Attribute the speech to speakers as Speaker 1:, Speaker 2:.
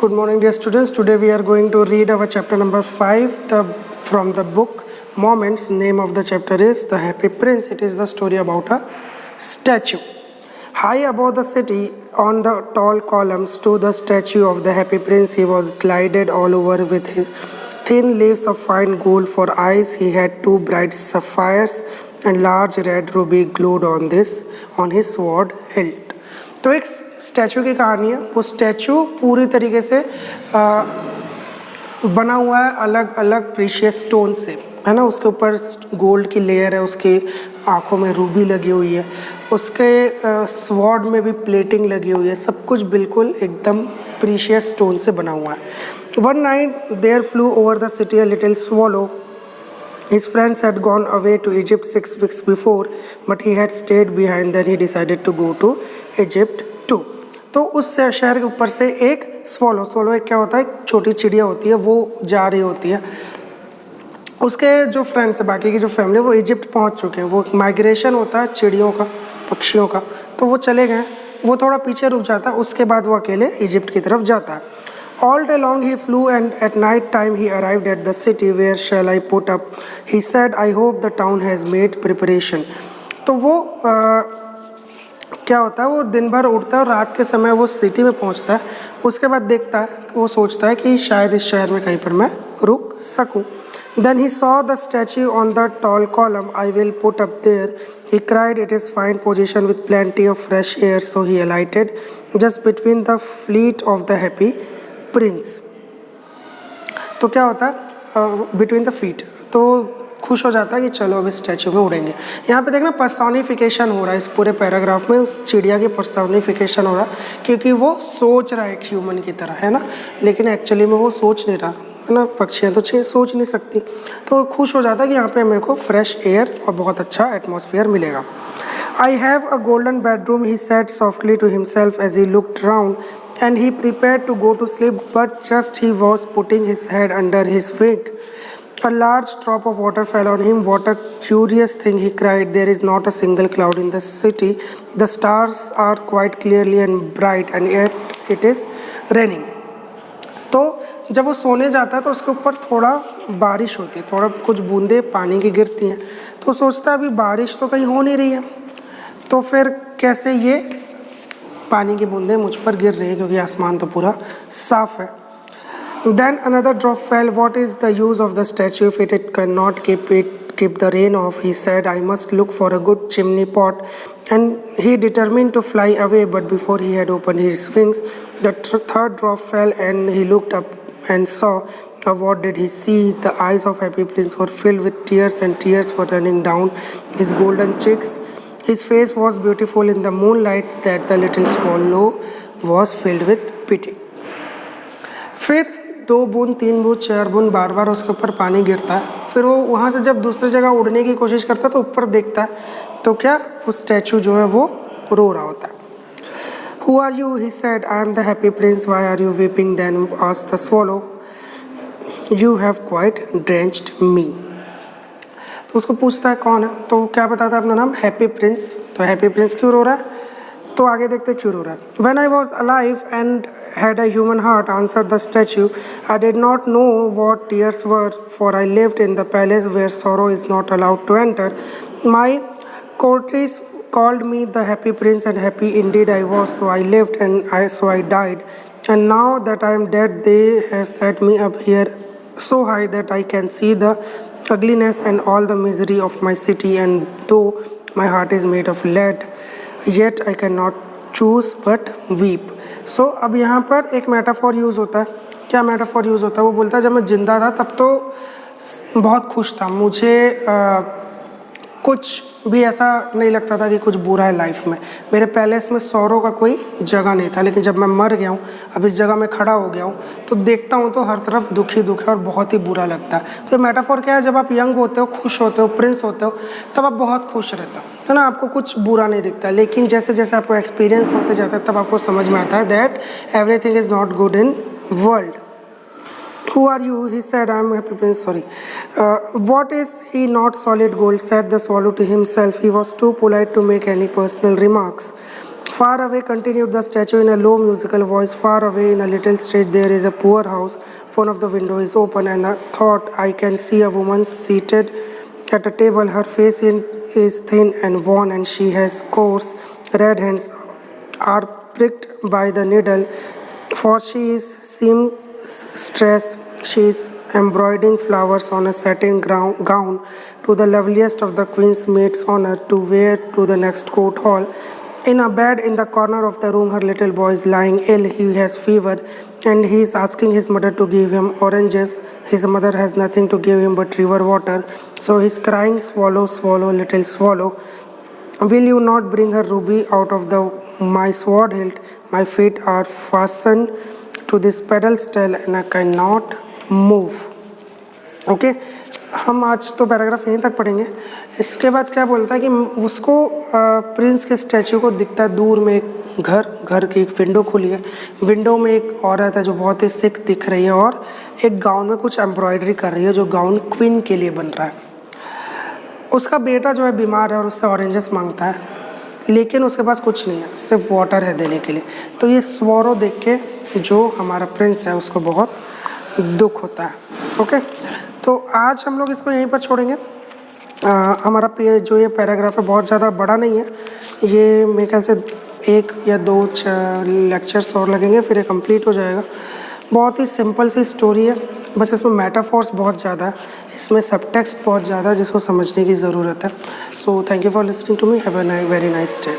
Speaker 1: Good morning, dear students. Today we are going to read our chapter number 5 from the book Moments. Name of the chapter is The Happy Prince. It is the story about a statue. High above the city, on the tall columns, stood the statue of the Happy Prince. He was glided all over with his thin leaves of fine gold for eyes. He had two bright sapphires and large red ruby glued on his sword hilt. तो एक statue की कहानी है। वो statue पूरी तरीके से बना हुआ है अलग अलग प्रीशियस स्टोन से, है ना। उसके ऊपर गोल्ड की लेयर है, उसकी आँखों में रूबी लगी हुई है, उसके स्वॉर्ड में भी प्लेटिंग लगी हुई है, सब कुछ बिल्कुल एकदम प्रीशियस स्टोन से बना हुआ है। One night there flew over the city a little swallow. His friends had gone away to Egypt 6 weeks before, but he had stayed behind. Then he decided to go to Egypt too. तो उस शहर के ऊपर से एक swallow एक क्या होता है, एक छोटी चिड़िया होती है, वो जा रही होती है। उसके जो फ्रेंड्स है, बाकी की जो फैमिली, वो इजिप्ट पहुंच चुके हैं। वो माइग्रेशन होता है चिड़ियों का, पक्षियों का, तो वो चले गए। वो थोड़ा पीछे रुक जाता है, उसके बाद वो अकेले इजिप्ट की तरफ जाता है। All day long he flew, and at night time he arrived at the city. Where shall I put up? He said, I hope the town has made preparation. तो वो क्या होता है, वो दिन भर उड़ता है और रात के समय वो सिटी में पहुंचता है। उसके बाद देखता है, वो सोचता है कि शायद इस शहर में कहीं पर मैं रुक सकूं। Then he saw the statue on the tall column. I will put up there. He cried, it is fine position with plenty of fresh air. So he alighted just between the fleet of the happy Prince. तो क्या होता है, between the feet, तो खुश हो जाता है कि चलो अब इस स्टैचू में उड़ेंगे। यहाँ पे देखना पर्सोनिफिकेशन हो रहा है, इस पूरे पैराग्राफ में उस चिड़िया की पर्सोनिफिकेशन हो रहा है, क्योंकि वो सोच रहा है एक ह्यूमन की तरह, है ना, लेकिन एक्चुअली में वो सोच नहीं रहा, है ना। पक्षियाँ तो सोच नहीं सकती। तो खुश हो जाता है कि यहाँ पे मेरे को फ्रेश एयर और बहुत अच्छा एटमॉस्फेयर मिलेगा। I have a golden bedroom, he said softly to himself as he looked round, and he prepared to go to sleep, but just he was putting his head under his wing. A large drop of water fell on him. What a curious thing, he cried. There is not a single cloud in the city. The stars are quite clearly and bright, and yet it is raining. तो जब वो सोने जाता है तो उसके ऊपर थोड़ा बारिश होती है, थोड़ा कुछ बूंदे पानी की गिरती हैं। तो सोचता है अभी बारिश तो कहीं हो नहीं रही है, तो फिर कैसे ये पानी की बूंदें मुझ पर गिर रही है, क्योंकि आसमान तो पूरा साफ है। Then another drop fell. What is the use of the statue if it cannot keep the rain off? He said, I must look for a good chimney pot. And he determined to fly away, but before he had opened his wings, the third drop fell, and he looked up and saw. What did he see? The eyes of Happy Prince were filled with tears, and tears were running down his golden cheeks. His face was beautiful in the moonlight that the little swallow was filled with pity. फिर 2 बूंद 3 बूंद 4 बूंद बार बार उसके ऊपर पानी गिरता है। फिर वो वहाँ से जब दूसरी जगह उड़ने की कोशिश करता है तो ऊपर देखता है, तो क्या वो स्टैचू जो है वो रो रहा होता है। Who are you? He said. I am the Happy Prince. Why are you weeping? Then asked the swallow. You have quite drenched me. तो उसको पूछता है कौन है, तो क्या बताता है अपना नाम, हैप्पी प्रिंस। तो हैप्पी प्रिंस क्यों रो रहा है, तो आगे देखते क्यों रो रहा है। When I was alive and had a human heart, answered the statue, I did not know what tears were, for I lived in the palace where sorrow is not allowed to enter. My courtiers called me the happy prince, and happy indeed I was, so I lived and so I died. And now that I am dead, they have set me up here so high that I can see the ugliness and all the misery of my city, and though my heart is made of lead, yet I cannot choose but weep. So अब यहाँ पर एक metaphor use होता है। क्या metaphor use होता है, वो बोलता है जब मैं ज़िंदा था तब तो बहुत खुश था, मुझे कुछ भी ऐसा नहीं लगता था कि कुछ बुरा है लाइफ में, मेरे पैलेस में सौरों का कोई जगह नहीं था। लेकिन जब मैं मर गया हूँ, अब इस जगह में खड़ा हो गया हूँ, तो देखता हूँ तो हर तरफ दुख ही दुख है और बहुत ही बुरा लगता है। तो मेटाफोर क्या है, जब आप यंग होते हो, खुश होते हो, प्रिंस होते हो, तब आप बहुत खुश रहते हो, है ना, आपको कुछ बुरा नहीं दिखता। लेकिन जैसे जैसे आपको एक्सपीरियंस होते जाता है तब आपको समझ में आता है that everything is not good in world. Who are you? He said, I am Happy Prince. Sorry. What is he not solid gold? Said the swallow to himself. He was too polite to make any personal remarks. Far away, continued the statue in a low musical voice. Far away in a little street there is a poor house. One of the windows is open, and I thought I can see a woman seated at a table. Her face is thin and worn, and she has coarse red hands are pricked by the needle, for she is seamstress. She is embroidering flowers on a satin gown to the loveliest of the queen's maids honor to wear to the next court hall. In a bed in the corner of the room, her little boy is lying ill. He has fever, and he is asking his mother to give him oranges. His mother has nothing to give him but river water, so he is crying, "Swallow, swallow, little swallow. Will you not bring her ruby out of the my sword hilt? My feet are fastened to this pedestal and I cannot move." Okay हम आज तो paragraph यहीं तक पढ़ेंगे। इसके बाद क्या बोलता है कि उसको प्रिंस के स्टैचू को दिखता है दूर में एक घर की एक विंडो खुली है। विंडो में एक औरत है जो बहुत ही सिक दिख रही है और एक गाउन में कुछ एम्ब्रॉयडरी कर रही है जो गाउन क्वीन के लिए बन रहा है। उसका बेटा जो है बीमार है और उससे ऑरेंजेस मांगता है, लेकिन उसके पास कुछ नहीं है, सिर्फ वाटर है देने के लिए। तो ये स्वॉरो देख के जो हमारा प्रिंस है उसको बहुत दुख होता है। ओके, तो आज हम लोग इसको यहीं पर छोड़ेंगे। हमारा जो ये पैराग्राफ है बहुत ज़्यादा बड़ा नहीं है, ये मेरे ख्याल से 1 या 2 लेक्चर्स और लगेंगे फिर ये कंप्लीट हो जाएगा। बहुत ही सिंपल सी स्टोरी है, बस इसमें मेटाफोर्स बहुत ज़्यादा है, इसमें सबटेक्स्ट बहुत ज़्यादा है जिसको समझने की ज़रूरत है। So thank you for listening to me, have a very nice day.